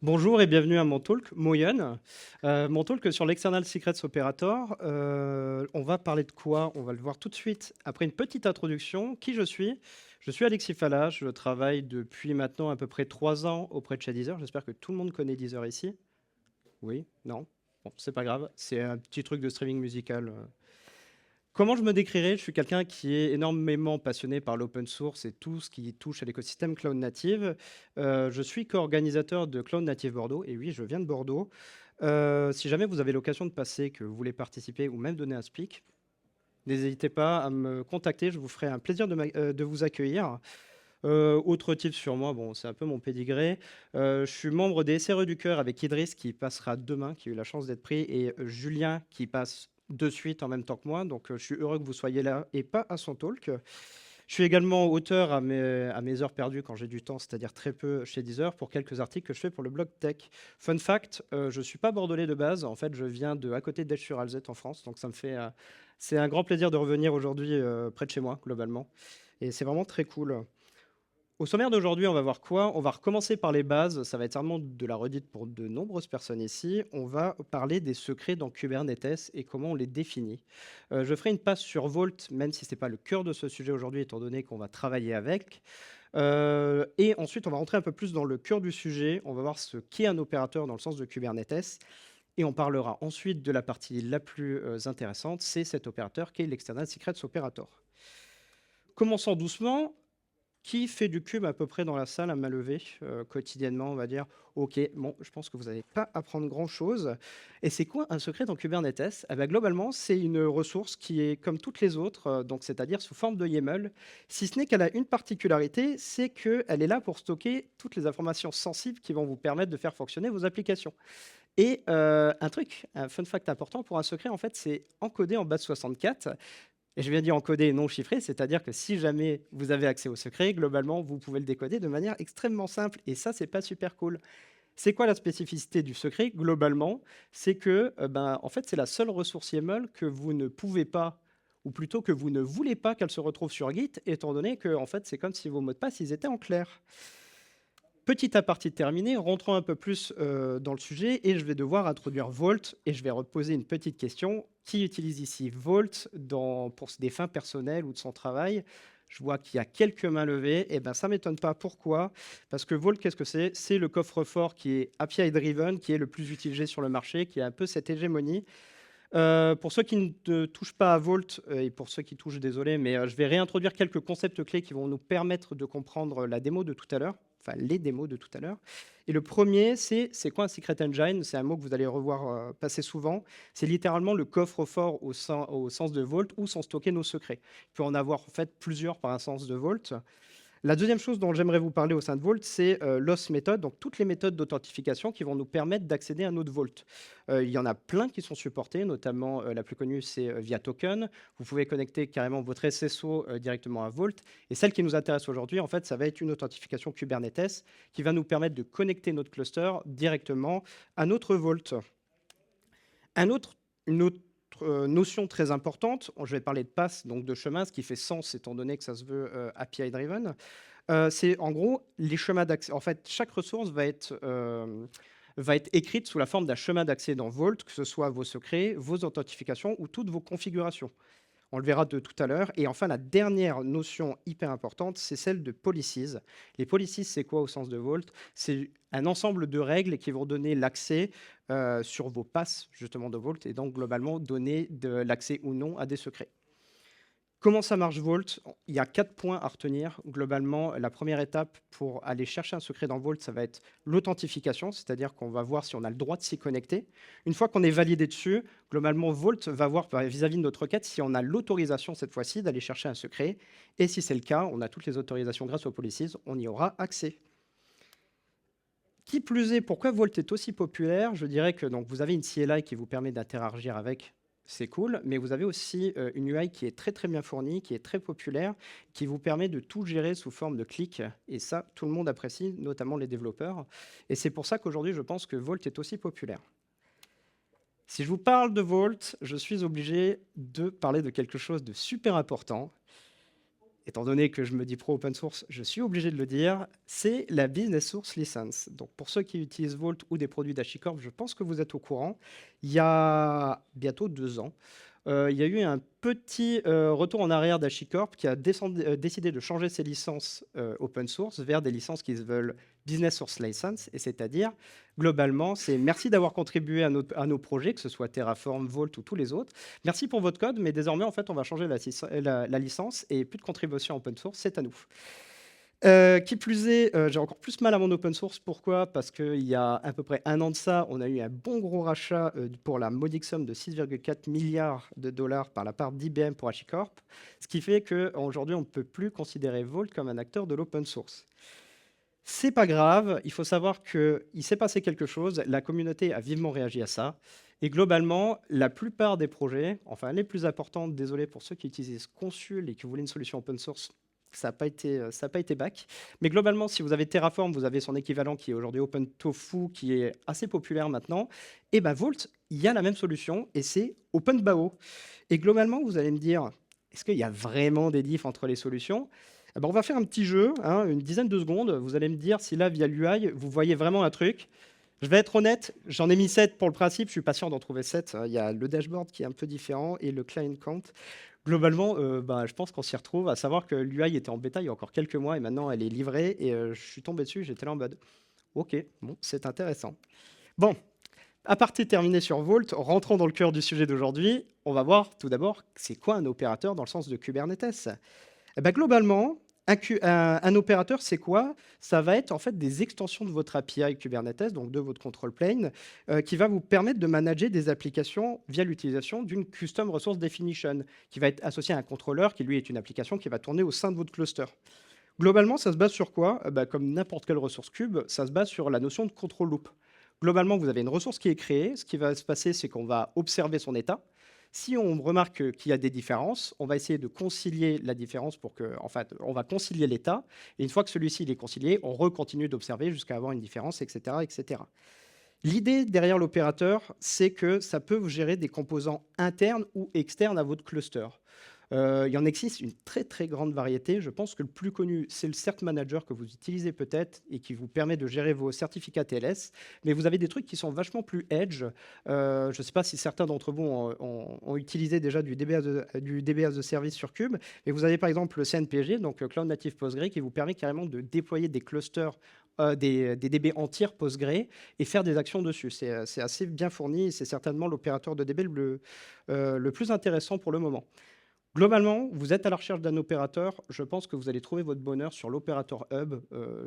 Bonjour et bienvenue à mon talk, Moyen. Mon talk sur l'External Secrets Operator. On va parler de quoi? On va le voir tout de suite après une petite introduction. Qui je suis? Je suis Alexis Fallas, je travaille depuis maintenant à peu près 3 ans auprès de chez Deezer. J'espère que tout le monde connaît Deezer ici. Oui? Non? Bon, c'est pas grave, c'est un petit truc de streaming musical. Comment je me décrirais? Je suis quelqu'un qui est énormément passionné par l'open source et tout ce qui touche à l'écosystème Cloud Native. Je suis co-organisateur de Cloud Native Bordeaux et oui, je viens de Bordeaux. Si jamais vous avez l'occasion de passer, que vous voulez participer ou même donner un speak, n'hésitez pas à me contacter, je vous ferai un plaisir de vous accueillir. Autre type sur moi, bon, c'est un peu mon pédigré. Je suis membre des SRE du Cœur avec Idriss qui passera demain, qui a eu la chance d'être pris, et Julien qui passe de suite en même temps que moi. Donc, je suis heureux que vous soyez là et pas à son talk. Je suis également auteur à mes heures perdues quand j'ai du temps, c'est-à-dire très peu chez Deezer, pour quelques articles que je fais pour le blog Tech. Fun fact, je ne suis pas bordelais de base. En fait, je viens de à côté d'Esch-sur-Alzette en France. Donc, c'est un grand plaisir de revenir aujourd'hui près de chez moi, globalement. Et c'est vraiment très cool. Au sommaire d'aujourd'hui, on va voir quoi? On va recommencer par les bases. Ça va être certainement de la redite pour de nombreuses personnes ici. On va parler des secrets dans Kubernetes et comment on les définit. Je ferai une passe sur Vault, même si ce n'est pas le cœur de ce sujet aujourd'hui, étant donné qu'on va travailler avec. Et ensuite, on va rentrer un peu plus dans le cœur du sujet. On va voir ce qu'est un opérateur dans le sens de Kubernetes. Et on parlera ensuite de la partie la plus intéressante, c'est cet opérateur qui est l'External Secrets Operator. Commençons doucement. Qui fait du cube à peu près dans la salle à main levée, quotidiennement, on va dire? OK, bon, je pense que vous n'allez pas apprendre grand-chose. Et c'est quoi un secret dans Kubernetes? Eh bah, globalement, c'est une ressource qui est comme toutes les autres, donc c'est-à-dire sous forme de YAML, si ce n'est qu'elle a une particularité, c'est qu'elle est là pour stocker toutes les informations sensibles qui vont vous permettre de faire fonctionner vos applications. Et un fun fact important pour un secret, en fait, c'est encodé en base 64. Et je viens dire encodé et non chiffré, c'est-à-dire que si jamais vous avez accès au secret, globalement, vous pouvez le décoder de manière extrêmement simple. Et ça, c'est pas super cool. C'est quoi la spécificité du secret? Globalement, c'est que, en fait, c'est la seule ressource YAML que vous ne pouvez pas, ou plutôt que vous ne voulez pas qu'elle se retrouve sur Git, étant donné que, en fait, c'est comme si vos mots de passe, ils étaient en clair. Petit aparté terminé, rentrons un peu plus dans le sujet et je vais devoir introduire Vault et je vais reposer une petite question. Qui utilise ici Vault pour des fins personnelles ou de son travail? Je vois qu'il y a quelques mains levées. Et ben, ça ne m'étonne pas. Pourquoi? Parce que Vault, qu'est-ce que c'est? C'est le coffre-fort qui est API-driven, qui est le plus utilisé sur le marché, qui a un peu cette hégémonie. Pour ceux qui ne touchent pas à Vault et pour ceux qui touchent, désolé, mais je vais réintroduire quelques concepts clés qui vont nous permettre de comprendre la démo de tout à l'heure, enfin les démos de tout à l'heure. Et le premier, c'est quoi un Secret Engine? C'est un mot que vous allez revoir passer souvent. C'est littéralement le coffre-fort au sens de Vault où sont stockés nos secrets. Il peut en avoir en fait plusieurs par un sens de Vault. La deuxième chose dont j'aimerais vous parler au sein de Vault, c'est l'OS méthode, donc toutes les méthodes d'authentification qui vont nous permettre d'accéder à notre Vault. Il y en a plein qui sont supportés, notamment la plus connue, c'est via token. Vous pouvez connecter carrément votre SSO directement à Vault. Et celle qui nous intéresse aujourd'hui, en fait, ça va être une authentification Kubernetes qui va nous permettre de connecter notre cluster directement à notre Vault. Une autre notion très importante, je vais parler de pass, donc de chemin, ce qui fait sens étant donné que ça se veut API-driven. C'est en gros les chemins d'accès. En fait, chaque ressource va être écrite sous la forme d'un chemin d'accès dans Vault, que ce soit vos secrets, vos authentifications ou toutes vos configurations. On le verra de tout à l'heure. Et enfin, la dernière notion hyper importante, c'est celle de policies. Les policies, c'est quoi au sens de Vault? C'est un ensemble de règles qui vont donner l'accès sur vos passes justement de Vault et donc globalement donner de l'accès ou non à des secrets. Comment ça marche Vault? Il y a 4 points à retenir. Globalement, la première étape pour aller chercher un secret dans Vault, ça va être l'authentification, c'est-à-dire qu'on va voir si on a le droit de s'y connecter. Une fois qu'on est validé dessus, globalement, Vault va voir vis-à-vis de notre requête si on a l'autorisation cette fois-ci d'aller chercher un secret. Et si c'est le cas, on a toutes les autorisations grâce aux policies, on y aura accès. Qui plus est, pourquoi Vault est aussi populaire? Je dirais que donc, vous avez une CLI qui vous permet d'interagir avec, c'est cool, mais vous avez aussi une UI qui est très très bien fournie, qui est très populaire, qui vous permet de tout gérer sous forme de clics. Et ça, tout le monde apprécie, notamment les développeurs. Et c'est pour ça qu'aujourd'hui, je pense que Vault est aussi populaire. Si je vous parle de Vault, je suis obligé de parler de quelque chose de super important. étant donné que je me dis pro open source, je suis obligé de le dire, c'est la Business Source License. Donc pour ceux qui utilisent Vault ou des produits d'HashiCorp, je pense que vous êtes au courant. Il y a bientôt 2 ans, il y a eu un petit retour en arrière d'HashiCorp qui a décidé de changer ses licences open source vers des licences qui se veulent Business Source License, et c'est-à-dire, globalement, c'est merci d'avoir contribué à nos projets, que ce soit Terraform, Vault ou tous les autres. Merci pour votre code, mais désormais, en fait, on va changer la licence et plus de contribution open source, c'est à nous. Qui plus est, j'ai encore plus mal à mon open source. Pourquoi? Parce qu'il y a à peu près 1 an de ça, on a eu un bon gros rachat pour la modique somme de 6,4 milliards de dollars par la part d'IBM pour HashiCorp, ce qui fait qu'aujourd'hui, on ne peut plus considérer Vault comme un acteur de l'open source. C'est pas grave, il faut savoir qu'il s'est passé quelque chose, la communauté a vivement réagi à ça, et globalement, la plupart des projets, enfin les plus importants, désolé pour ceux qui utilisent Consul et qui voulaient une solution open source, ça n'a pas été back. Mais globalement, si vous avez Terraform, vous avez son équivalent qui est aujourd'hui OpenTofu, qui est assez populaire maintenant. Et ben Vault, il y a la même solution et c'est OpenBAO. Et globalement, vous allez me dire, est-ce qu'il y a vraiment des diffs entre les solutions? Eh ben, on va faire un petit jeu, hein, une dizaine de secondes. Vous allez me dire si là, via l'UI, vous voyez vraiment un truc. Je vais être honnête, j'en ai mis 7 pour le principe, je suis pas sûr d'en trouver 7. Il y a le dashboard qui est un peu différent et le client count. Globalement, bah, je pense qu'on s'y retrouve, à savoir que l'UI était en bêta il y a encore quelques mois et maintenant elle est livrée et je suis tombé dessus, j'étais là en mode OK, bon, c'est intéressant. Bon, aparté terminé sur Vault, rentrons dans le cœur du sujet d'aujourd'hui. On va voir tout d'abord c'est quoi un opérateur dans le sens de Kubernetes. Eh ben, globalement, un opérateur, c'est quoi? Ça va être en fait des extensions de votre API Kubernetes, donc de votre control plane, qui va vous permettre de manager des applications via l'utilisation d'une Custom Resource Definition, qui va être associée à un contrôleur qui, lui, est une application qui va tourner au sein de votre cluster. Globalement, ça se base sur quoi? Bah, comme n'importe quelle ressource cube, ça se base sur la notion de control loop. Globalement, vous avez une ressource qui est créée. Ce qui va se passer, c'est qu'on va observer son état. Si on remarque qu'il y a des différences, on va essayer de concilier la différence pour que, en fait, on va concilier l'état. Et une fois que celui-ci est concilié, on recontinue d'observer jusqu'à avoir une différence, etc., etc. L'idée derrière l'opérateur, c'est que ça peut vous gérer des composants internes ou externes à votre cluster. Il y en existe une très très grande variété. Je pense que le plus connu, c'est le Cert Manager que vous utilisez peut-être et qui vous permet de gérer vos certificats TLS. Mais vous avez des trucs qui sont vachement plus edge. Je ne sais pas si certains d'entre vous ont utilisé déjà du DB as a Service sur Cube. Mais vous avez par exemple le CNPG, donc Cloud Native Postgre, qui vous permet carrément de déployer des clusters des DB entières Postgre et faire des actions dessus. C'est assez bien fourni et c'est certainement l'opérateur de DB le plus intéressant pour le moment. Globalement, vous êtes à la recherche d'un opérateur. Je pense que vous allez trouver votre bonheur sur l'opérateur Hub.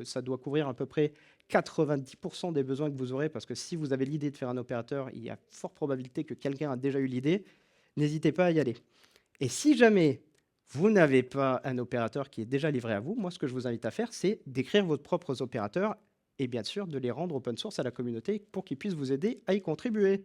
Ça doit couvrir à peu près 90% des besoins que vous aurez parce que si vous avez l'idée de faire un opérateur, il y a fort probabilité que quelqu'un a déjà eu l'idée. N'hésitez pas à y aller. Et si jamais vous n'avez pas un opérateur qui est déjà livré à vous, moi, ce que je vous invite à faire, c'est d'écrire vos propres opérateurs et bien sûr de les rendre open source à la communauté pour qu'ils puissent vous aider à y contribuer.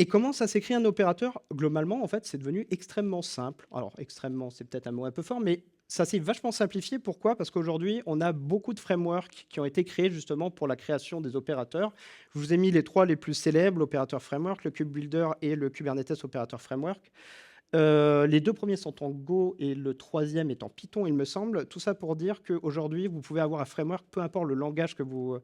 Et comment ça s'écrit un opérateur? Globalement, en fait, c'est devenu extrêmement simple. Alors, extrêmement, c'est peut-être un mot un peu fort, mais ça s'est vachement simplifié. Pourquoi? Parce qu'aujourd'hui, on a beaucoup de frameworks qui ont été créés justement pour la création des opérateurs. Je vous ai mis les 3 les plus célèbres, l'opérateur framework, le Kube Builder et le Kubernetes Operator Framework. Les 2 premiers sont en Go et le 3e est en Python, il me semble. Tout ça pour dire qu'aujourd'hui, vous pouvez avoir un framework, peu importe le langage que vous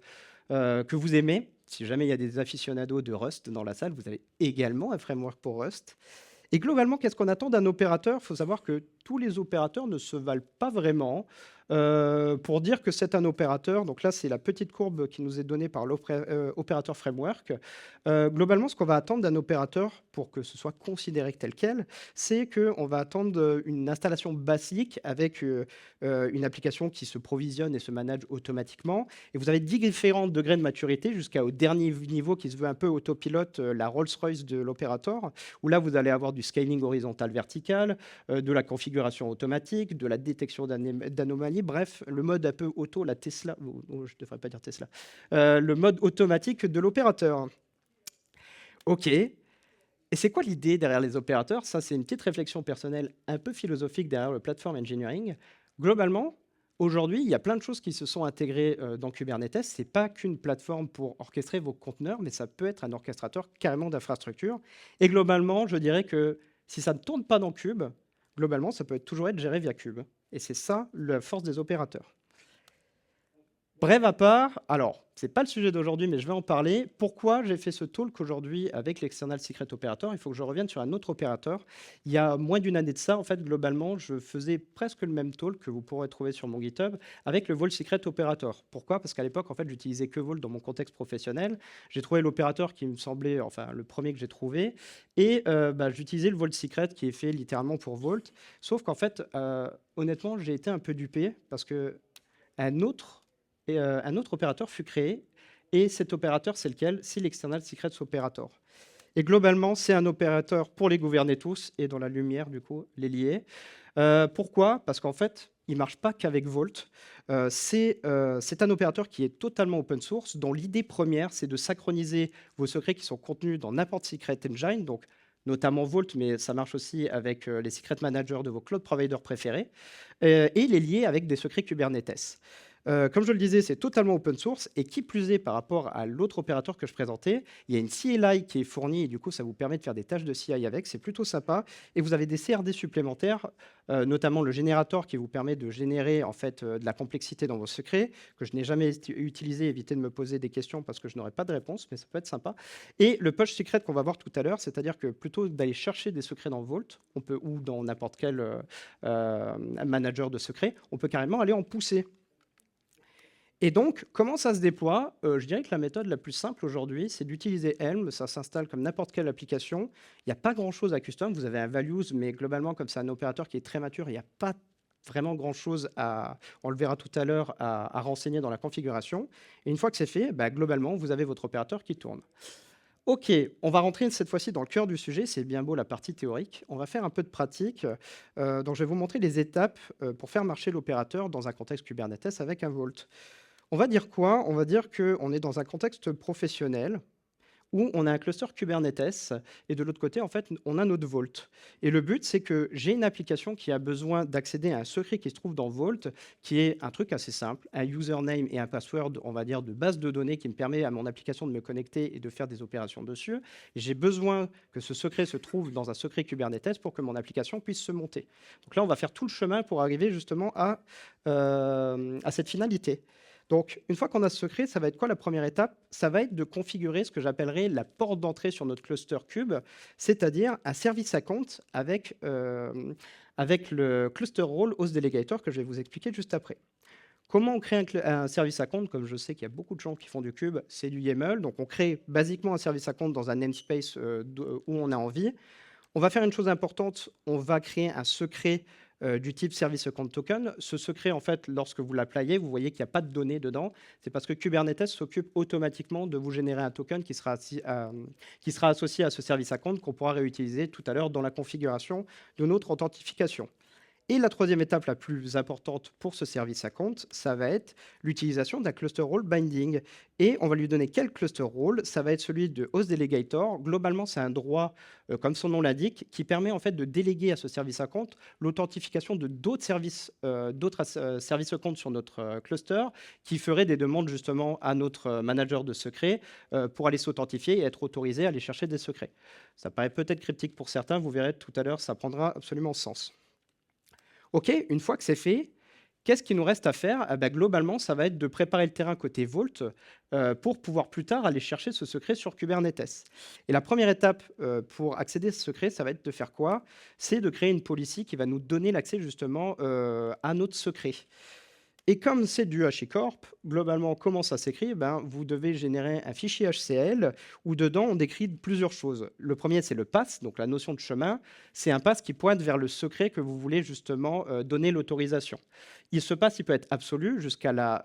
aimez. Si jamais il y a des aficionados de Rust dans la salle, vous avez également un framework pour Rust. Et globalement, qu'est-ce qu'on attend d'un opérateur? Il faut savoir que tous les opérateurs ne se valent pas vraiment. Pour dire que c'est un opérateur, donc là, c'est la petite courbe qui nous est donnée par l'opérateur framework. Globalement, ce qu'on va attendre d'un opérateur pour que ce soit considéré tel quel, c'est qu'on va attendre une installation basique avec une application qui se provisionne et se manage automatiquement. Et vous avez 10 différents degrés de maturité jusqu'au dernier niveau qui se veut un peu autopilote, la Rolls-Royce de l'opérateur, où là, vous allez avoir du scaling horizontal vertical, de la configuration automatique, de la détection d'anomalies. Bref, le mode un peu auto, la Tesla, je ne devrais pas dire Tesla, le mode automatique de l'opérateur. OK. Et c'est quoi l'idée derrière les opérateurs? Ça, c'est une petite réflexion personnelle un peu philosophique derrière le platform engineering. Globalement, aujourd'hui, il y a plein de choses qui se sont intégrées dans Kubernetes. Ce n'est pas qu'une plateforme pour orchestrer vos conteneurs, mais ça peut être un orchestrateur carrément d'infrastructure. Et globalement, je dirais que si ça ne tourne pas dans Kube, globalement, ça peut toujours être géré via Kube. Et c'est ça la force des opérateurs. Bref à part, alors, c'est pas le sujet d'aujourd'hui, mais je vais en parler. Pourquoi j'ai fait ce talk aujourd'hui avec l'External Secret Operator? Il faut que je revienne sur un autre opérateur. Il y a moins d'une année de ça, en fait, globalement, je faisais presque le même talk que vous pourrez trouver sur mon GitHub avec le Vault Secret Operator. Pourquoi? Parce qu'à l'époque, en fait, j'utilisais que Vault dans mon contexte professionnel. J'ai trouvé l'opérateur qui me semblait, enfin, le premier que j'ai trouvé, et j'utilisais le Vault Secret qui est fait littéralement pour Vault. Sauf qu'en fait, honnêtement, j'ai été un peu dupé parce que un autre opérateur fut créé, et cet opérateur, c'est lequel? C'est l'External Secrets Operator. Et globalement, c'est un opérateur pour les gouverner tous et dans la lumière, du coup, les lier. Pourquoi? Parce qu'en fait, il ne marche pas qu'avec Vault. C'est un opérateur qui est totalement open source, dont l'idée première, c'est de synchroniser vos secrets qui sont contenus dans n'importe Secret Engine, donc notamment Vault, mais ça marche aussi avec les secret managers de vos cloud providers préférés, et les lier avec des secrets Kubernetes. Comme je le disais, c'est totalement open source, et qui plus est par rapport à l'autre opérateur que je présentais, il y a une CLI qui est fournie et du coup ça vous permet de faire des tâches de CI avec, c'est plutôt sympa, et vous avez des CRD supplémentaires, notamment le générateur qui vous permet de générer en fait de la complexité dans vos secrets, que je n'ai jamais utilisé, évitez de me poser des questions parce que je n'aurai pas de réponse, mais ça peut être sympa. Et le push secret qu'on va voir tout à l'heure, c'est-à-dire que plutôt d'aller chercher des secrets dans Vault, on peut, ou dans n'importe quel manager de secrets, on peut carrément aller en pousser. Et donc, comment ça se déploie? Je dirais que la méthode la plus simple aujourd'hui, c'est d'utiliser Helm. Ça s'installe comme n'importe quelle application. Il n'y a pas grand-chose à custom. Vous avez un values, mais globalement, comme c'est un opérateur qui est très mature, il n'y a pas vraiment grand-chose à, on le verra tout à l'heure, à renseigner dans la configuration. Et une fois que c'est fait, globalement, vous avez votre opérateur qui tourne. OK, on va rentrer cette fois-ci dans le cœur du sujet. C'est bien beau la partie théorique. On va faire un peu de pratique. Donc, je vais vous montrer les étapes pour faire marcher l'opérateur dans un contexte Kubernetes avec un Vault. On va dire quoi? On va dire qu'on est dans un contexte professionnel où on a un cluster Kubernetes et de l'autre côté, en fait, on a notre Vault. Et le but, c'est que j'ai une application qui a besoin d'accéder à un secret qui se trouve dans Vault, qui est un truc assez simple, un username et un password, on va dire, de base de données qui me permet à mon application de me connecter et de faire des opérations dessus. Et j'ai besoin que ce secret se trouve dans un secret Kubernetes pour que mon application puisse se monter. Donc là, on va faire tout le chemin pour arriver justement à cette finalité. Donc, une fois qu'on a ce secret, ça va être quoi la première étape? Ça va être de configurer ce que j'appellerais la porte d'entrée sur notre cluster Kube, c'est-à-dire un service account avec le cluster role host delegator que je vais vous expliquer juste après. Comment on crée un service account? Comme je sais qu'il y a beaucoup de gens qui font du Kube, c'est du YAML. Donc, on crée basiquement un service account dans un namespace où on a envie. On va faire une chose importante, on va créer un secret du type service account token. Ce secret, en fait, lorsque vous l'applayez, vous voyez qu'il n'y a pas de données dedans. C'est parce que Kubernetes s'occupe automatiquement de vous générer un token qui sera associé à ce service account qu'on pourra réutiliser tout à l'heure dans la configuration de notre authentification. Et la troisième étape la plus importante pour ce service account, ça va être l'utilisation d'un cluster role binding. Et on va lui donner quel cluster role? Ça va être celui de host delegator. Globalement, c'est un droit, comme son nom l'indique, qui permet en fait de déléguer à ce service account l'authentification de d'autres services account sur notre cluster qui feraient des demandes justement à notre manager de secrets pour aller s'authentifier et être autorisé à aller chercher des secrets. Ça paraît peut-être cryptique pour certains, vous verrez tout à l'heure, ça prendra absolument sens. OK, une fois que c'est fait, qu'est-ce qu'il nous reste à faire? Globalement, ça va être de préparer le terrain côté Vault pour pouvoir plus tard aller chercher ce secret sur Kubernetes. Et la première étape pour accéder à ce secret, ça va être de faire quoi? C'est de créer une policy qui va nous donner l'accès justement à notre secret. Et comme c'est du HashiCorp, globalement, comment ça s'écrit? Vous devez générer un fichier HCL où dedans, on décrit plusieurs choses. Le premier, c'est le pass, donc la notion de chemin. C'est un pass qui pointe vers le secret que vous voulez justement donner l'autorisation. Ce pass, il peut être absolu jusqu'à la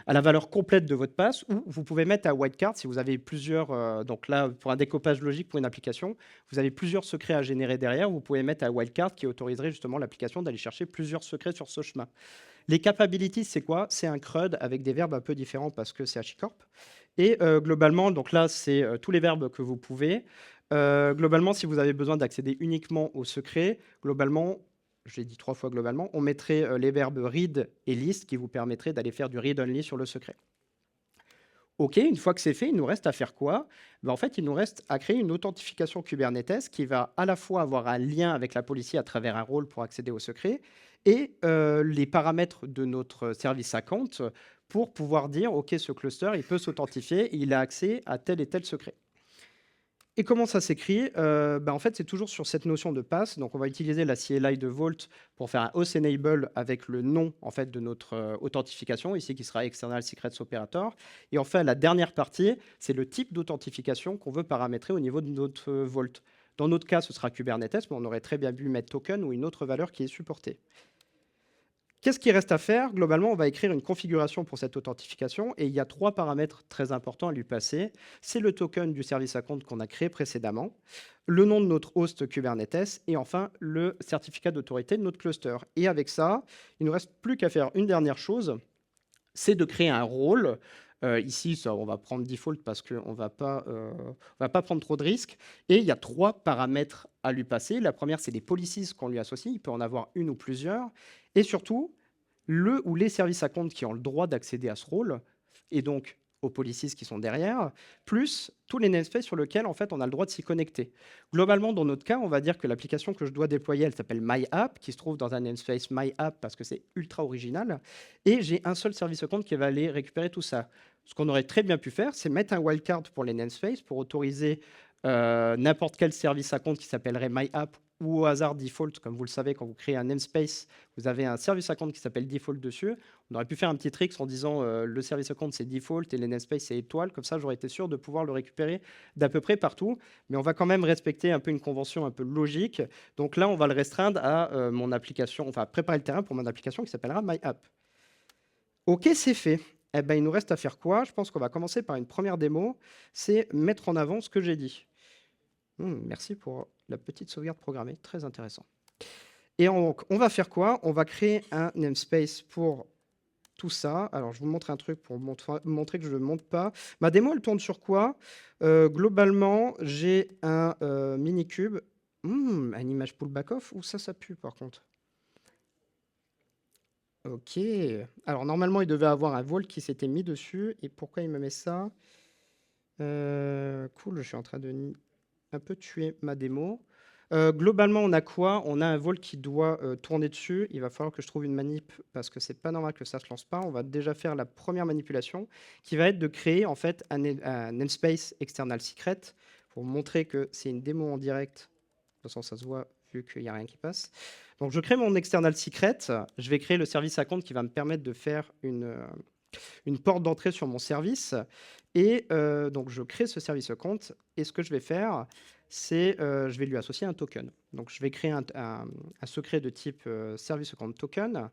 valeur complète de votre pass, ou vous pouvez mettre un wildcard si vous avez plusieurs. Donc là, pour un découpage logique pour une application, vous avez plusieurs secrets à générer derrière. Vous pouvez mettre un wildcard qui autoriserait justement l'application d'aller chercher plusieurs secrets sur ce chemin. Les capabilities, c'est quoi? C'est un CRUD avec des verbes un peu différents parce que c'est HashiCorp. Et globalement, donc là, c'est tous les verbes que vous pouvez. Globalement, si vous avez besoin d'accéder uniquement au secret, globalement, je l'ai dit 3 fois globalement, on mettrait les verbes read et list qui vous permettraient d'aller faire du read-only sur le secret. OK, une fois que c'est fait, il nous reste à faire quoi? Ben, en fait, il nous reste à créer une authentification Kubernetes qui va à la fois avoir un lien avec la policy à travers un rôle pour accéder au secret et les paramètres de notre service account pour pouvoir dire: «OK, ce cluster, il peut s'authentifier et il a accès à tel et tel secret». Et comment ça s'écrit? Bah, en fait, c'est toujours sur cette notion de pass. Donc on va utiliser la CLI de Vault pour faire un auth enable avec le nom, en fait, de notre, authentification, ici qui sera external secrets operator. Et enfin, la dernière partie, c'est le type d'authentification qu'on veut paramétrer au niveau de notre, Vault. Dans notre cas, ce sera Kubernetes, mais on aurait très bien pu mettre token ou une autre valeur qui est supportée. Qu'est-ce qui reste à faire? Globalement, on va écrire une configuration pour cette authentification et il y a 3 paramètres très importants à lui passer. C'est le token du service account qu'on a créé précédemment, le nom de notre host Kubernetes et enfin le certificat d'autorité de notre cluster. Et avec ça, il ne nous reste plus qu'à faire une dernière chose, c'est de créer un rôle. Ici, ça, on va prendre default parce qu'on ne va pas prendre trop de risques. Et il y a 3 paramètres à lui passer. La première, c'est les policies qu'on lui associe. Il peut en avoir une ou plusieurs. Et surtout, le ou les services à compte qui ont le droit d'accéder à ce rôle, et donc aux policies qui sont derrière, plus tous les namespaces sur lesquels en fait on a le droit de s'y connecter. Globalement, dans notre cas, on va dire que l'application que je dois déployer, elle s'appelle MyApp, qui se trouve dans un namespace MyApp parce que c'est ultra original, et j'ai un seul service au compte qui va aller récupérer tout ça. Ce qu'on aurait très bien pu faire, c'est mettre un wildcard pour les namespaces pour autoriser n'importe quel service à compte qui s'appellerait MyApp ou au hasard default, comme vous le savez, quand vous créez un namespace, vous avez un service account qui s'appelle default dessus. On aurait pu faire un petit trick en disant le service account c'est default et les namespace c'est étoile. Comme ça, j'aurais été sûr de pouvoir le récupérer d'à peu près partout. Mais on va quand même respecter un peu une convention un peu logique. Donc là, on va le restreindre à mon application, enfin préparer le terrain pour mon application qui s'appellera MyApp. OK, c'est fait. Eh ben, il nous reste à faire quoi? Je pense qu'on va commencer par une première démo, c'est mettre en avant ce que j'ai dit. Merci pour la petite sauvegarde programmée, très intéressant. Et on va faire quoi? On va créer un namespace pour tout ça. Alors, je vous montre un truc pour montrer que je ne monte pas. Ma démo, elle tourne sur quoi? Globalement, j'ai un Minikube. Un image pull back-off ou ça pue par contre? Ok. Alors, normalement, il devait avoir un vol qui s'était mis dessus. Et pourquoi il me met ça? Cool, je suis en train de un peu tuer ma démo. Globalement, on a quoi? On a un vol qui doit tourner dessus. Il va falloir que je trouve une manip parce que c'est pas normal que ça se lance pas. On va déjà faire la première manipulation qui va être de créer en fait un namespace external secret pour montrer que c'est une démo en direct. De toute façon, ça se voit vu qu'il n'y a rien qui passe. Donc, je crée mon external secret. Je vais créer le service account qui va me permettre de faire une porte d'entrée sur mon service. Et donc, je crée ce service account. Et ce que je vais faire, c'est je vais lui associer un token. Donc, je vais créer un secret de type service account token.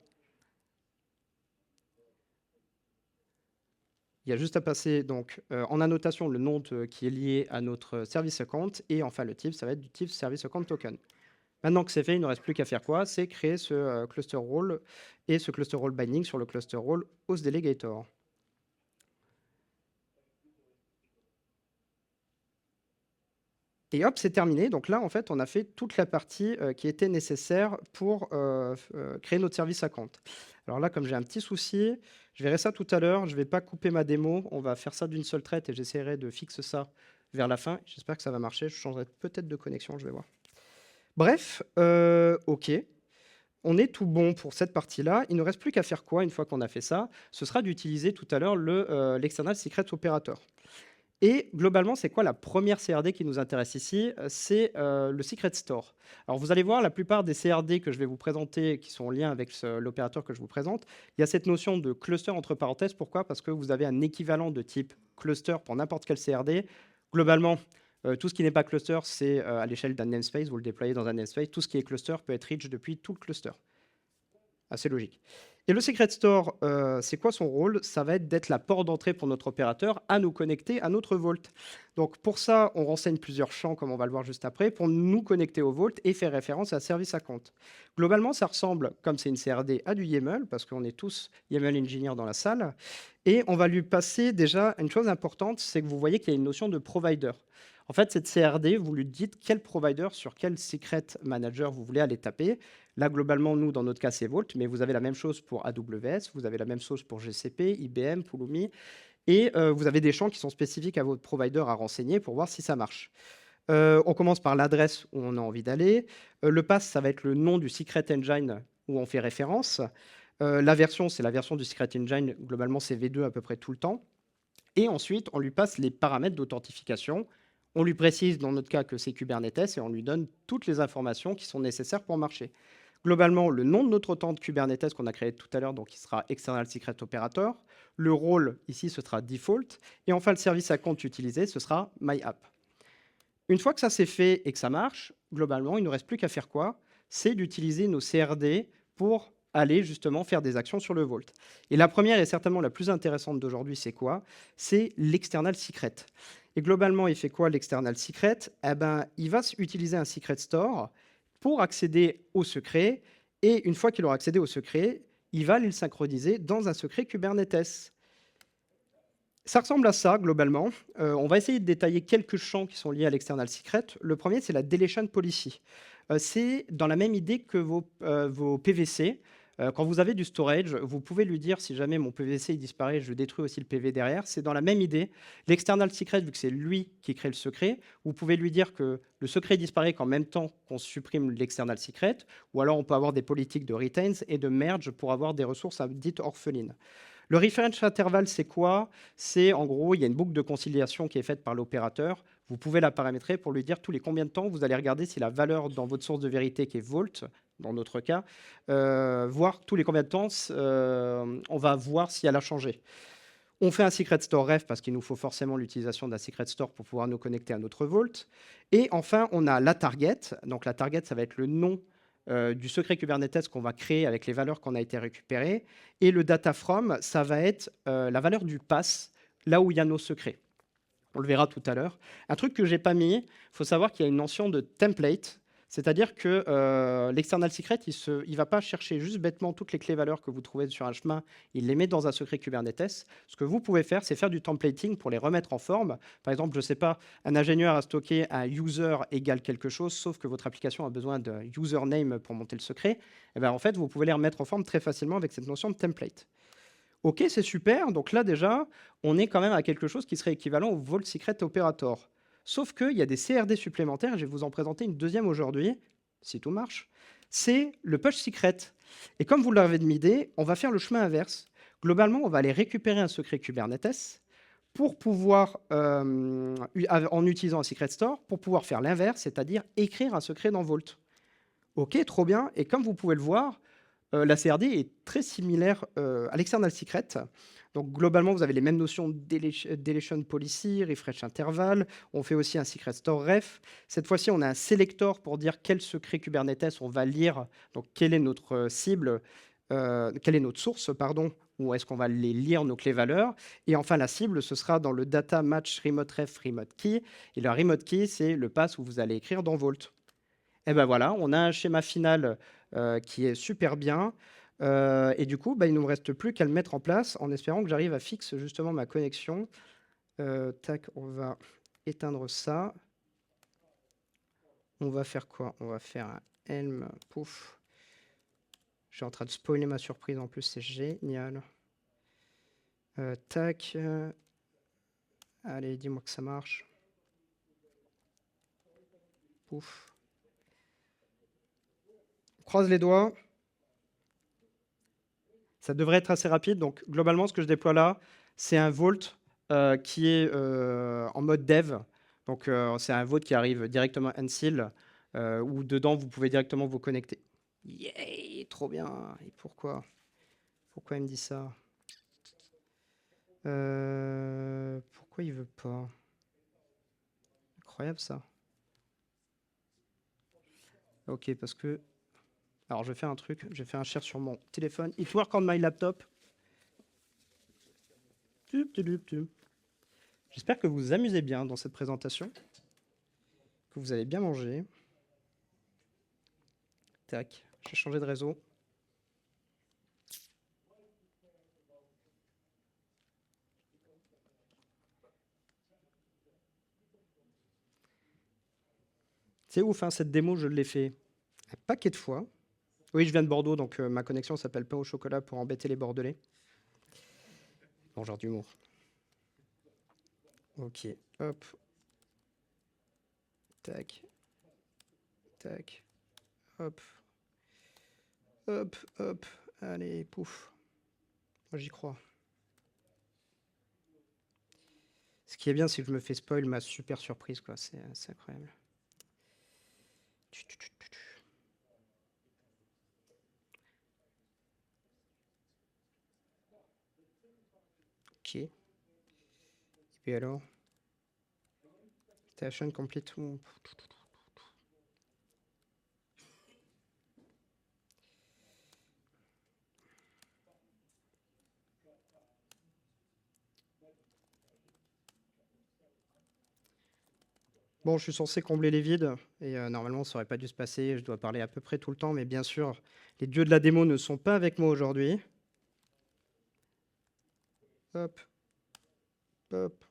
Il y a juste à passer donc, en annotation le nom qui est lié à notre service account. Et enfin, le type, ça va être du type service account token. Maintenant que c'est fait, il ne reste plus qu'à faire quoi? C'est créer ce cluster role et ce cluster role binding sur le cluster role host delegator. Et hop, c'est terminé. Donc là, en fait, on a fait toute la partie qui était nécessaire pour créer notre service account. Alors là, comme j'ai un petit souci, je verrai ça tout à l'heure. Je ne vais pas couper ma démo. On va faire ça d'une seule traite et j'essaierai de fixer ça vers la fin. J'espère que ça va marcher. Je changerai peut-être de connexion, je vais voir. Bref, OK. On est tout bon pour cette partie-là. Il ne reste plus qu'à faire quoi une fois qu'on a fait ça? Ce sera d'utiliser tout à l'heure l'external secret operator. Et globalement, c'est quoi la première CRD qui nous intéresse ici? C'est le Secret Store. Alors, vous allez voir, la plupart des CRD que je vais vous présenter, qui sont en lien avec l'opérateur que je vous présente, il y a cette notion de cluster entre parenthèses. Pourquoi? Parce que vous avez un équivalent de type cluster pour n'importe quel CRD. Globalement, tout ce qui n'est pas cluster, c'est à l'échelle d'un namespace. Vous le déployez dans un namespace. Tout ce qui est cluster peut être reach depuis tout le cluster. Assez logique. Et le Secret Store, c'est quoi son rôle? Ça va être d'être la porte d'entrée pour notre opérateur à nous connecter à notre Vault. Donc pour ça, on renseigne plusieurs champs, comme on va le voir juste après, pour nous connecter au Vault et faire référence à service account. Globalement, ça ressemble, comme c'est une CRD, à du YAML, parce qu'on est tous YAML engineers dans la salle. Et on va lui passer déjà une chose importante, c'est que vous voyez qu'il y a une notion de provider. En fait, cette CRD, vous lui dites quel provider sur quel secret manager vous voulez aller taper. Là, globalement, nous, dans notre cas, c'est Vault, mais vous avez la même chose pour AWS, vous avez la même chose pour GCP, IBM, Pulumi. Et vous avez des champs qui sont spécifiques à votre provider à renseigner pour voir si ça marche. On commence par l'adresse où on a envie d'aller. Le pass, ça va être le nom du secret engine où on fait référence. La version, c'est la version du secret engine. Globalement, c'est V2 à peu près tout le temps. Et ensuite, on lui passe les paramètres d'authentification. On lui précise, dans notre cas, que c'est Kubernetes et on lui donne toutes les informations qui sont nécessaires pour marcher. Globalement, le nom de notre temps de Kubernetes qu'on a créé tout à l'heure, donc il sera External Secret Operator. Le rôle, ici, ce sera Default. Et enfin, le service à compte utilisé, ce sera MyApp. Une fois que ça c'est fait et que ça marche, globalement, il ne nous reste plus qu'à faire quoi? C'est d'utiliser nos CRD pour aller justement faire des actions sur le Vault. Et la première et certainement la plus intéressante d'aujourd'hui, c'est quoi? C'est l'external secret. Et globalement, il fait quoi l'external secret? Eh ben, il va utiliser un secret store pour accéder au secret. Et une fois qu'il aura accédé au secret, il va aller le synchroniser dans un secret Kubernetes. Ça ressemble à ça, globalement. On va essayer de détailler quelques champs qui sont liés à l'external secret. Le premier, c'est la deletion policy. C'est dans la même idée que vos PVC. Quand vous avez du storage, vous pouvez lui dire, si jamais mon PVC il disparaît, je détruis aussi le PV derrière. C'est dans la même idée. L'external secret, vu que c'est lui qui crée le secret, vous pouvez lui dire que le secret disparaît qu'en même temps qu'on supprime l'external secret. Ou alors, on peut avoir des politiques de retains et de merge pour avoir des ressources dites orphelines. Le reference interval, c'est quoi? C'est en gros, il y a une boucle de conciliation qui est faite par l'opérateur. Vous pouvez la paramétrer pour lui dire tous les combien de temps vous allez regarder si la valeur dans votre source de vérité qui est Vault, dans notre cas, voir tous les combien de temps on va voir si elle a changé. On fait un secret store ref parce qu'il nous faut forcément l'utilisation d'un secret store pour pouvoir nous connecter à notre Vault. Et enfin, on a la target. Donc la target, ça va être le nom du secret Kubernetes qu'on va créer avec les valeurs qu'on a été récupérées. Et le data from, ça va être la valeur du pass, là où il y a nos secrets. On le verra tout à l'heure. Un truc que j'ai pas mis, il faut savoir qu'il y a une notion de template. C'est-à-dire que l'external secret, il ne va pas chercher juste bêtement toutes les clés valeurs que vous trouvez sur un chemin, il les met dans un secret Kubernetes. Ce que vous pouvez faire, c'est faire du templating pour les remettre en forme. Par exemple, je ne sais pas, un ingénieur a stocké un user égale quelque chose, sauf que votre application a besoin d'un username pour monter le secret. Et bien, en fait, vous pouvez les remettre en forme très facilement avec cette notion de template. OK, c'est super. Donc là, déjà, on est quand même à quelque chose qui serait équivalent au Vault Secret Operator. Sauf qu'il y a des CRD supplémentaires, je vais vous en présenter une deuxième aujourd'hui, si tout marche. C'est le Push Secret. Et comme vous l'avez demandé, on va faire le chemin inverse. Globalement, on va aller récupérer un secret Kubernetes pour pouvoir, en utilisant un Secret Store, pour pouvoir faire l'inverse, c'est-à-dire écrire un secret dans Vault. OK, trop bien. Et comme vous pouvez le voir, la CRD est très similaire à l'external secret. Donc globalement, vous avez les mêmes notions de deletion policy, refresh interval. On fait aussi un secret store ref. Cette fois-ci, on a un selector pour dire quel secret Kubernetes on va lire. Donc quelle est notre cible, quelle est notre source, pardon, où est-ce qu'on va les lire nos clés valeurs. Et enfin, la cible, ce sera dans le data match remote ref remote key. Et le remote key, c'est le pass où vous allez écrire dans Vault. Et ben voilà, on a un schéma final qui est super bien. Et du coup, bah, il ne nous reste plus qu'à le mettre en place en espérant que j'arrive à fixer justement ma connexion. Tac, on va éteindre ça. On va faire quoi? On va faire un Helm. Pouf. Je suis en train de spoiler ma surprise en plus, c'est génial. Tac. Allez, dis-moi que ça marche. Pouf. On croise les doigts. Ça devrait être assez rapide. Donc, globalement, ce que je déploie là, c'est un Vault qui est en mode dev. Donc, c'est un Vault qui arrive directement à Ansible, où dedans, vous pouvez directement vous connecter. Yay, trop bien. Et pourquoi? Pourquoi il me dit ça? Pourquoi il veut pas? Incroyable ça. Ok, parce que... Alors, je vais faire un truc. Je vais faire un share sur mon téléphone. It work on my laptop. J'espère que vous vous amusez bien dans cette présentation, que vous avez bien mangé. Tac, j'ai changé de réseau. C'est ouf, hein, cette démo, je l'ai fait un paquet de fois. Oui, je viens de Bordeaux, donc ma connexion s'appelle pain au chocolat pour embêter les Bordelais. Bon, genre d'humour. Ok, hop, tac, tac, hop, hop, hop. Allez, pouf. Moi, j'y crois. Ce qui est bien, c'est que je me fais spoil ma super surprise, quoi. C'est incroyable. Ok. Et puis alors? Station complete. Bon, je suis censé combler les vides, et normalement, ça aurait pas dû se passer. Je dois parler à peu près tout le temps, mais bien sûr, les dieux de la démo ne sont pas avec moi aujourd'hui. Hop, hop.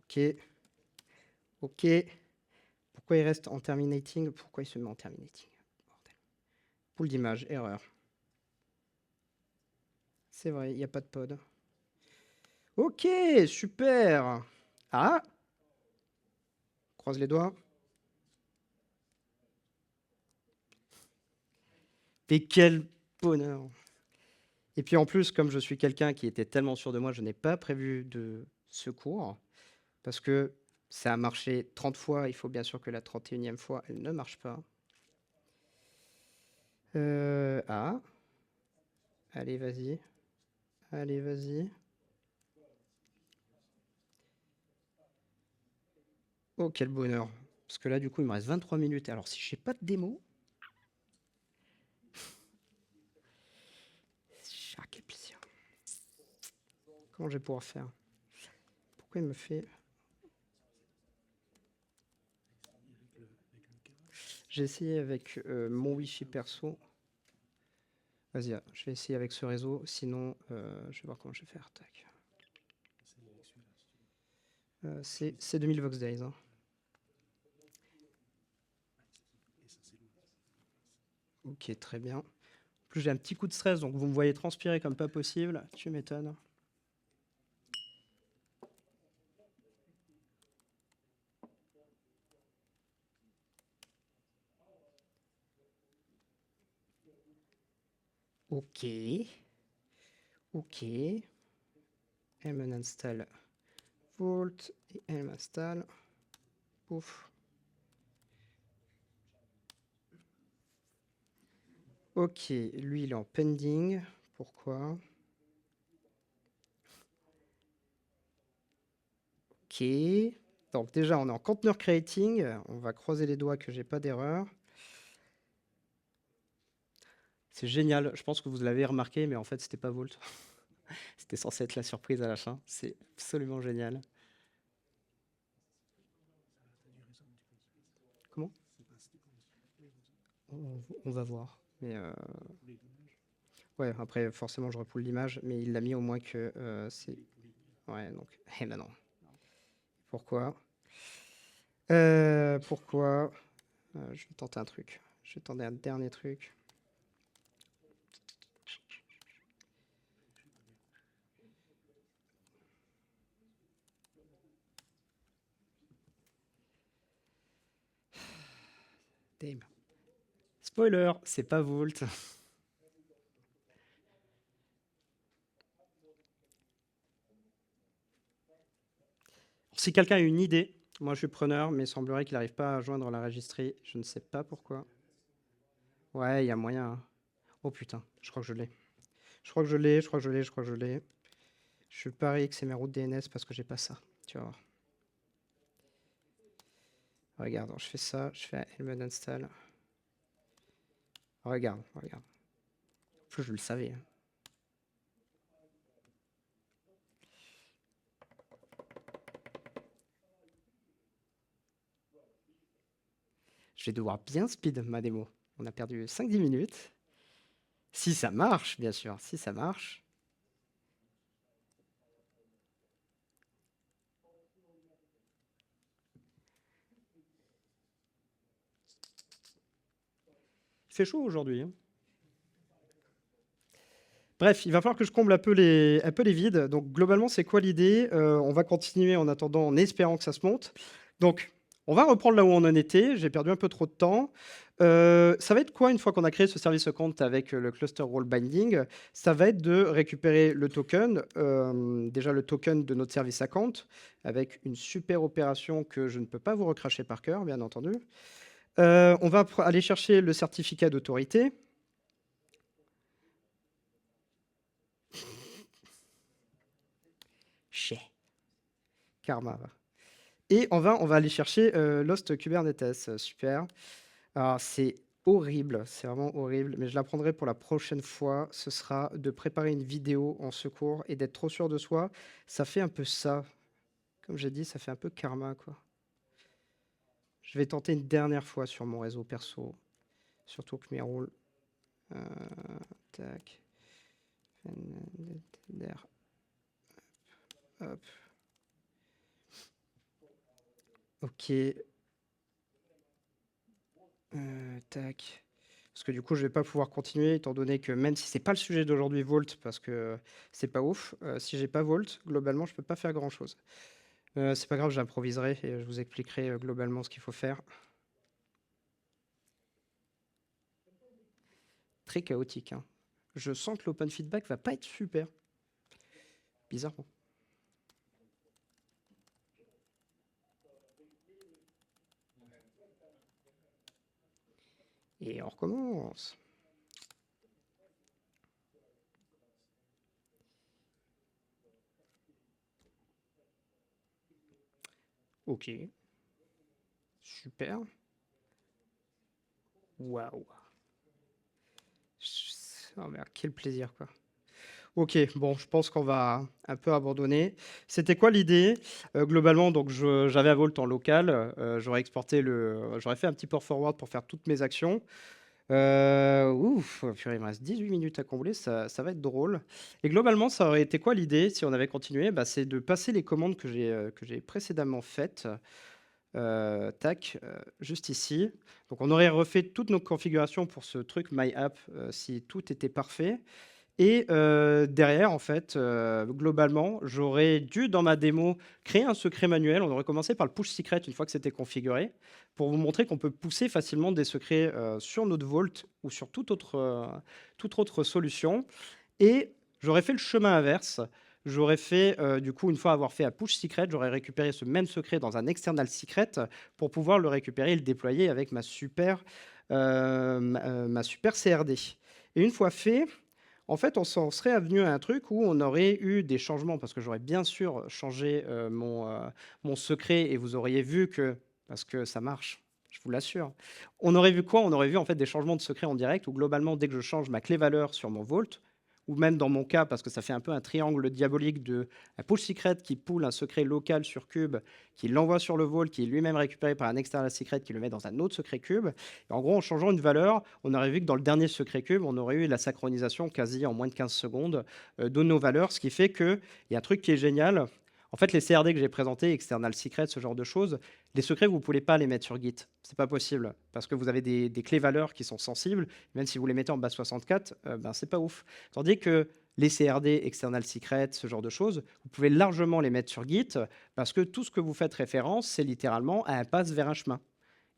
Ok, ok. Pourquoi il reste en terminating? Pourquoi il se met en terminating? Bordel. Pool d'image, erreur. C'est vrai, il n'y a pas de pod. Ok, super. Ah, croise les doigts. Mais quel bonheur. Et puis en plus, comme je suis quelqu'un qui était tellement sûr de moi, je n'ai pas prévu de secours. Parce que ça a marché 30 fois, il faut bien sûr que la 31e fois, elle ne marche pas. Ah, allez, vas-y. Allez, vas-y. Oh, quel bonheur. Parce que là, du coup, il me reste 23 minutes. Alors, si je n'ai pas de démo... Ah, quel plaisir. Comment je vais pouvoir faire? Pourquoi il me fait... J'ai essayé avec mon Wi-Fi perso. Vas-y, je vais essayer avec ce réseau. Sinon, je vais voir comment je vais faire. Tac. C'est 2000 Vox Days. Hein. Ok, très bien. En plus, j'ai un petit coup de stress, donc vous me voyez transpirer comme pas possible. Tu m'étonnes. Ok. Ok. Elle me installe Vault et elle m'installe. Pouf. Ok, lui il est en pending. Pourquoi? Ok. Donc déjà on est en container creating. On va croiser les doigts que j'ai pas d'erreur. C'est génial. Je pense que vous l'avez remarqué, mais en fait c'était pas Vault. C'était censé être la surprise à la fin. C'est absolument génial. Comment? On va voir. Mais ouais, après forcément je repoule l'image, mais il l'a mis au moins que c'est. Ouais, donc. Eh ben non. Pourquoi? Pourquoi? Je vais tenter un truc. Je vais tenter un dernier truc. Damn. Spoiler, c'est pas Vault. Si quelqu'un a une idée, moi je suis preneur, mais il semblerait qu'il n'arrive pas à joindre la registry. Je ne sais pas pourquoi. Ouais, il y a moyen. Hein. Oh putain, je crois que je l'ai. Je crois que je l'ai, je crois que je l'ai, je crois que je l'ai. Je parie que c'est mes routes DNS parce que j'ai pas ça. Tu vas voir. Regarde, je fais ça, je fais Helmet install. Regarde, regarde. En plus, je le savais. Hein. Je vais devoir bien speed ma démo. On a perdu 5-10 minutes. Si ça marche, bien sûr, si ça marche. Il fait chaud aujourd'hui, hein. Bref, il va falloir que je comble un peu les vides. Donc globalement, c'est quoi l'idée? On va continuer en attendant, en espérant que ça se monte. Donc, on va reprendre là où on en était. J'ai perdu un peu trop de temps. Ça va être quoi une fois qu'on a créé ce service account avec le cluster role binding? Ça va être de récupérer le token, déjà le token de notre service account, avec une super opération que je ne peux pas vous recracher par cœur, bien entendu. On va aller chercher le certificat d'autorité. Chais. Karma. Et on va aller chercher Lost Kubernetes. Super. Alors, c'est horrible, c'est vraiment horrible, mais je l'apprendrai pour la prochaine fois. Ce sera de préparer une vidéo en secours et d'être trop sûr de soi. Ça fait un peu ça. Comme j'ai dit, ça fait un peu karma, quoi. Je vais tenter une dernière fois sur mon réseau perso. Surtout que mes rôles. Tac. Hop. Ok. Tac. Parce que du coup, je vais pas pouvoir continuer, étant donné que même si c'est pas le sujet d'aujourd'hui, Vault, parce que c'est pas ouf, si j'ai pas Vault, globalement, je peux pas faire grand-chose. C'est pas grave, j'improviserai et je vous expliquerai globalement ce qu'il faut faire. Très chaotique, hein. Je sens que l'open feedback va pas être super. Bizarrement. Et on recommence. Ok. Super. Waouh. Oh merde, quel plaisir, quoi. Ok, bon, je pense qu'on va un peu abandonner. C'était quoi l'idée? Globalement, donc j'avais un Vault en local. J'aurais fait un petit port forward pour faire toutes mes actions. Ouf, purée, il me reste 18 minutes à combler, ça va être drôle. Et globalement, ça aurait été quoi l'idée si on avait continué? Bah, c'est de passer les commandes que j'ai précédemment faites. Tac, juste ici. Donc on aurait refait toutes nos configurations pour ce truc MyApp si tout était parfait. Et derrière, en fait, globalement, j'aurais dû, dans ma démo, créer un secret manuel. On aurait commencé par le push secret une fois que c'était configuré, pour vous montrer qu'on peut pousser facilement des secrets sur notre Vault ou sur toute autre solution. Et j'aurais fait le chemin inverse. J'aurais fait, du coup, une fois avoir fait un push secret, j'aurais récupéré ce même secret dans un external secret pour pouvoir le récupérer et le déployer avec ma super CRD. Et une fois fait, en fait, on s'en serait avenu à un truc où on aurait eu des changements, parce que j'aurais bien sûr changé mon secret, et vous auriez vu que, parce que ça marche, je vous l'assure, on aurait vu quoi? On aurait vu en fait des changements de secret en direct, où globalement, dès que je change ma clé valeur sur mon Vault, ou même dans mon cas, parce que ça fait un peu un triangle diabolique de un push secret qui poule un secret local sur Cube, qui l'envoie sur le Vault, qui est lui-même récupéré par un external secret qui le met dans un autre secret Cube. Et en gros, en changeant une valeur, on aurait vu que dans le dernier secret Cube, on aurait eu la synchronisation quasi en moins de 15 secondes de nos valeurs, ce qui fait qu'il y a un truc qui est génial. En fait, les CRD que j'ai présentés, external secret, ce genre de choses, les secrets, vous ne pouvez pas les mettre sur Git. C'est pas possible parce que vous avez des clés valeurs qui sont sensibles. Même si vous les mettez en base 64, ben c'est pas ouf. Tandis que les CRD, external secret, ce genre de choses, vous pouvez largement les mettre sur Git parce que tout ce que vous faites référence, c'est littéralement un passe vers un chemin.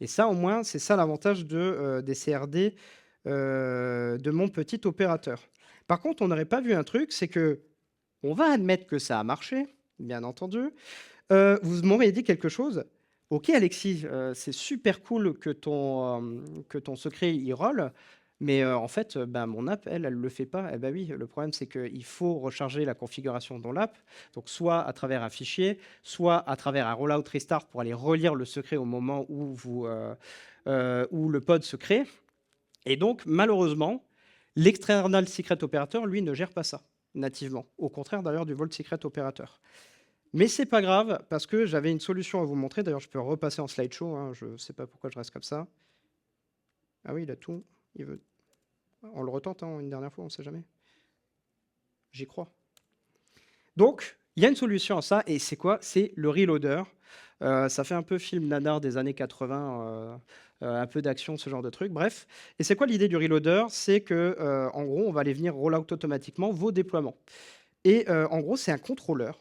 Et ça, au moins, c'est ça l'avantage des CRD de mon petit opérateur. Par contre, on n'aurait pas vu un truc, c'est que on va admettre que ça a marché, bien entendu. Vous m'auriez dit quelque chose. Ok, Alexis, c'est super cool que ton secret y roll, mais en fait, ben, mon app, elle le fait pas. Eh ben oui, le problème, c'est qu'il faut recharger la configuration dans l'app, donc soit à travers un fichier, soit à travers un rollout restart pour aller relire le secret au moment où le pod se crée. Et donc, malheureusement, l'external secret operator, lui, ne gère pas ça nativement. Au contraire, d'ailleurs, du Vault Secret Operator. Mais c'est pas grave, parce que j'avais une solution à vous montrer. D'ailleurs, je peux repasser en slideshow, hein, je ne sais pas pourquoi je reste comme ça. Ah oui, il a tout. Il veut... On le retente hein, une dernière fois, on ne sait jamais. J'y crois. Donc, Il y a une solution à ça et c'est quoi? C'est le reloader. Ça fait un peu film nanar des années 80, un peu d'action, ce genre de truc, bref. Et c'est quoi l'idée du reloader? C'est que, en gros, on va aller venir rollout automatiquement vos déploiements et en gros, c'est un contrôleur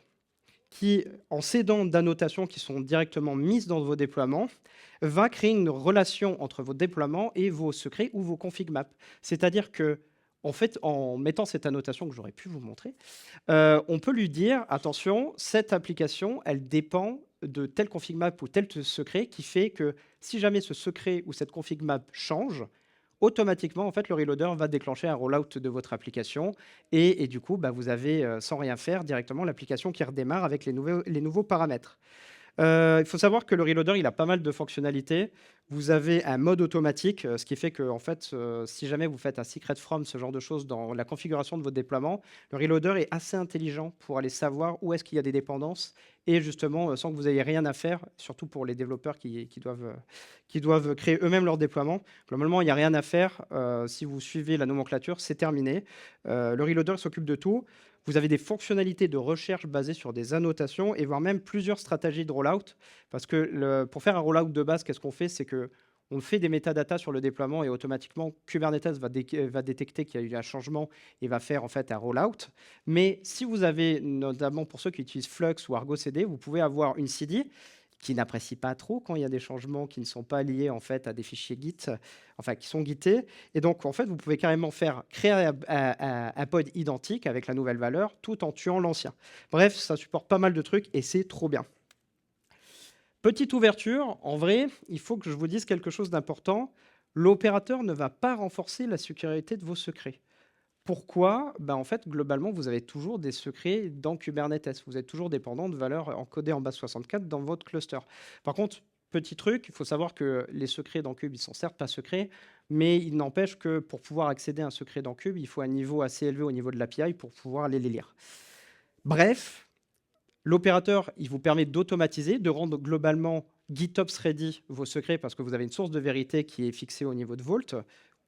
qui, en s'aidant d'annotations qui sont directement mises dans vos déploiements, va créer une relation entre vos déploiements et vos secrets ou vos config maps. C'est-à-dire que, en fait, en mettant cette annotation que j'aurais pu vous montrer, on peut lui dire: «Attention, cette application, elle dépend de tel config map ou tel secret qui fait que si jamais ce secret ou cette config map change, automatiquement, en fait, le reloader va déclencher un rollout de votre application et du coup, bah, vous avez, sans rien faire, directement l'application qui redémarre avec les nouveaux paramètres. Il faut savoir que le reloader, il a pas mal de fonctionnalités. Vous avez un mode automatique, ce qui fait que en fait, si jamais vous faites un secret from, ce genre de choses dans la configuration de votre déploiement, le reloader est assez intelligent pour aller savoir où est-ce qu'il y a des dépendances et justement, sans que vous ayez rien à faire, surtout pour les développeurs qui doivent créer eux-mêmes leur déploiement. Globalement, il y a rien à faire, si vous suivez la nomenclature, c'est terminé. Le reloader s'occupe de tout. Vous avez des fonctionnalités de recherche basées sur des annotations et voire même plusieurs stratégies de rollout. Parce que pour faire un rollout de base, qu'est-ce qu'on fait? C'est que on fait des métadatas sur le déploiement et automatiquement Kubernetes va détecter qu'il y a eu un changement et va faire en fait un rollout. Mais si vous avez, notamment pour ceux qui utilisent Flux ou Argo CD, vous pouvez avoir une CD qui n'apprécie pas trop quand il y a des changements qui ne sont pas liés en fait à des fichiers Git, enfin qui sont gittés. Et donc en fait, vous pouvez carrément créer un pod identique avec la nouvelle valeur tout en tuant l'ancien. Bref, ça supporte pas mal de trucs et c'est trop bien. Petite ouverture, en vrai, il faut que je vous dise quelque chose d'important. L'opérateur ne va pas renforcer la sécurité de vos secrets. Pourquoi? En fait, globalement, vous avez toujours des secrets dans Kubernetes. Vous êtes toujours dépendant de valeurs encodées en base 64 dans votre cluster. Par contre, petit truc, il faut savoir que les secrets dans Kube, ils sont certes pas secrets, mais il n'empêche que pour pouvoir accéder à un secret dans Kube, il faut un niveau assez élevé au niveau de l'API pour pouvoir aller les lire. Bref, l'opérateur, il vous permet d'automatiser, de rendre globalement GitOps ready vos secrets parce que vous avez une source de vérité qui est fixée au niveau de Vault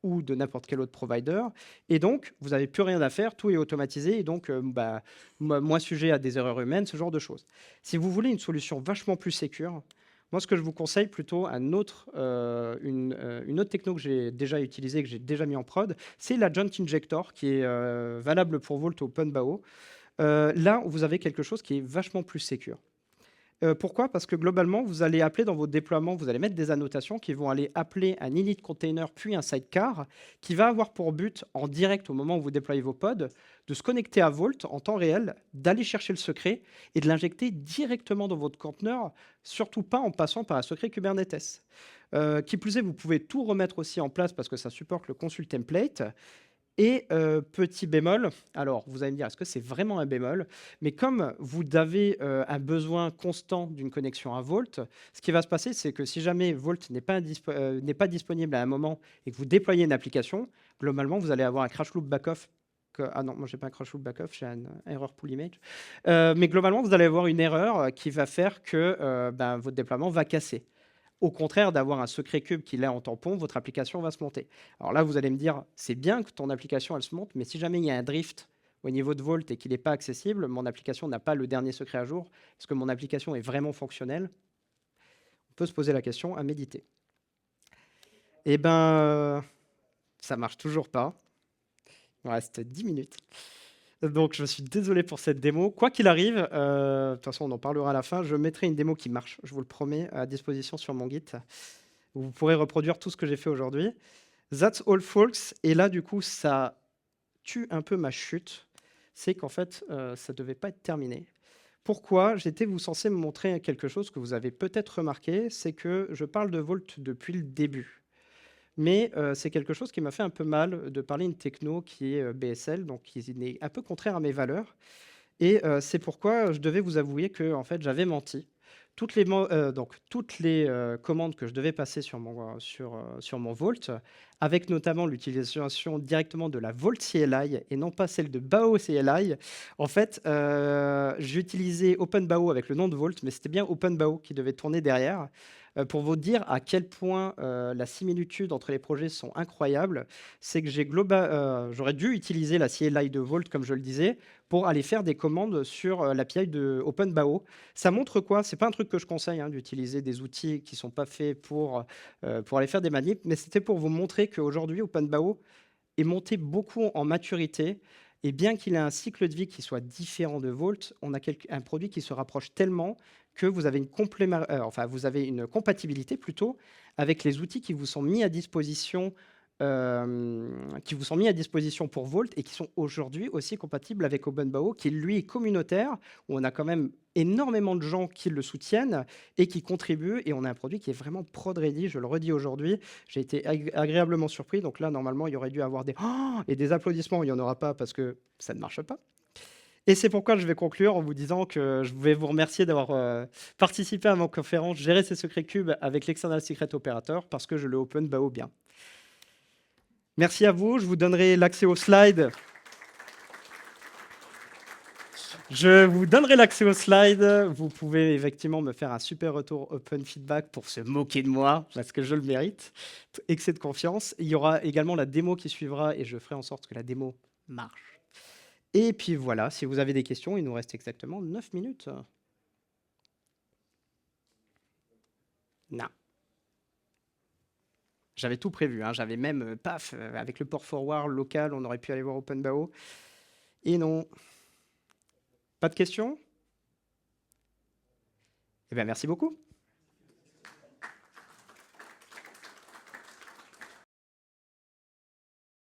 ou de n'importe quel autre provider. Et donc, vous n'avez plus rien à faire, tout est automatisé et donc moins sujet à des erreurs humaines, ce genre de choses. Si vous voulez une solution vachement plus sécure, moi, ce que je vous conseille plutôt, une autre techno que j'ai déjà utilisée, que j'ai déjà mis en prod, c'est la Joint Injector qui est valable pour Vault OpenBAO. Là, vous avez quelque chose qui est vachement plus sécure. Pourquoi? Parce que globalement, vous allez appeler dans vos déploiements, vous allez mettre des annotations qui vont aller appeler un init container puis un sidecar qui va avoir pour but, en direct au moment où vous déployez vos pods, de se connecter à Vault en temps réel, d'aller chercher le secret et de l'injecter directement dans votre conteneur, surtout pas en passant par un secret Kubernetes. Qui plus est, vous pouvez tout remettre aussi en place parce que ça supporte le console template. Et petit bémol, alors vous allez me dire: «Est-ce que c'est vraiment un bémol?» Mais comme vous avez, un besoin constant d'une connexion à Vault, ce qui va se passer, c'est que si jamais Vault n'est pas disponible à un moment et que vous déployez une application, globalement, vous allez avoir un crash loop back-off ah non, moi j'ai pas un crash loop back-off, j'ai un error pull image. Mais globalement, vous allez avoir une erreur, qui va faire que, votre déploiement va casser. Au contraire d'avoir un secret cube qui l'est en tampon, votre application va se monter. Alors là, vous allez me dire, c'est bien que ton application, elle se monte, mais si jamais il y a un drift au niveau de Vault et qu'il n'est pas accessible, mon application n'a pas le dernier secret à jour, est-ce que mon application est vraiment fonctionnelle? On peut se poser la question à méditer. Eh ben, ça marche toujours pas. Il me reste 10 minutes. Donc, je suis désolé pour cette démo. Quoi qu'il arrive, de toute façon, on en parlera à la fin, je mettrai une démo qui marche, je vous le promets, à disposition sur mon Git. Vous pourrez reproduire tout ce que j'ai fait aujourd'hui. That's all folks. Et là, du coup, ça tue un peu ma chute. C'est qu'en fait, ça devait pas être terminé. Pourquoi? J'étais censé me montrer quelque chose que vous avez peut-être remarqué, c'est que je parle de Vault depuis le début. Mais c'est quelque chose qui m'a fait un peu mal de parler une techno qui est BSL, donc qui est un peu contraire à mes valeurs. Et c'est pourquoi je devais vous avouer que en fait, j'avais menti. Toutes les commandes que je devais passer sur mon Vault, avec notamment l'utilisation directement de la Vault CLI et non pas celle de BAO CLI. En fait, j'utilisais OpenBAO avec le nom de Vault, mais c'était bien OpenBAO qui devait tourner derrière. Pour vous dire à quel point la similitude entre les projets sont incroyables, c'est que j'aurais dû utiliser la CLI de Vault, comme je le disais, pour aller faire des commandes sur l'API de OpenBAO. Ça montre quoi? C'est pas un truc que je conseille, hein, d'utiliser des outils qui sont pas faits pour aller faire des manips, mais c'était pour vous montrer qu'aujourd'hui, OpenBAO est monté beaucoup en maturité. Et bien qu'il ait un cycle de vie qui soit différent de Vault, on a un produit qui se rapproche tellement que vous avez vous avez une compatibilité plutôt avec les outils qui vous sont mis à disposition, pour Vault et qui sont aujourd'hui aussi compatibles avec OpenBAO, qui lui est communautaire, où on a quand même énormément de gens qui le soutiennent et qui contribuent, et on a un produit qui est vraiment prod ready, je le redis aujourd'hui. J'ai été agréablement surpris, donc là, normalement, il y aurait dû avoir des «Oh!» et des applaudissements, il n'y en aura pas parce que ça ne marche pas. Et c'est pourquoi je vais conclure en vous disant que je vais vous remercier d'avoir participé à ma conférence Gérer ses secrets cubes avec l'External Secret Operator, parce que je le open BAO bien. Merci à vous, je vous donnerai l'accès aux slides. Je vous donnerai l'accès aux slides. Vous pouvez effectivement me faire un super retour open feedback pour se moquer de moi, parce que je le mérite. Excès de confiance. Il y aura également la démo qui suivra et je ferai en sorte que la démo marche. Et puis voilà, si vous avez des questions, il nous reste exactement 9 minutes. Non. J'avais tout prévu, hein. J'avais même, paf, avec le port forward local, on aurait pu aller voir OpenBAO. Et non. Pas de questions? Eh bien, merci beaucoup.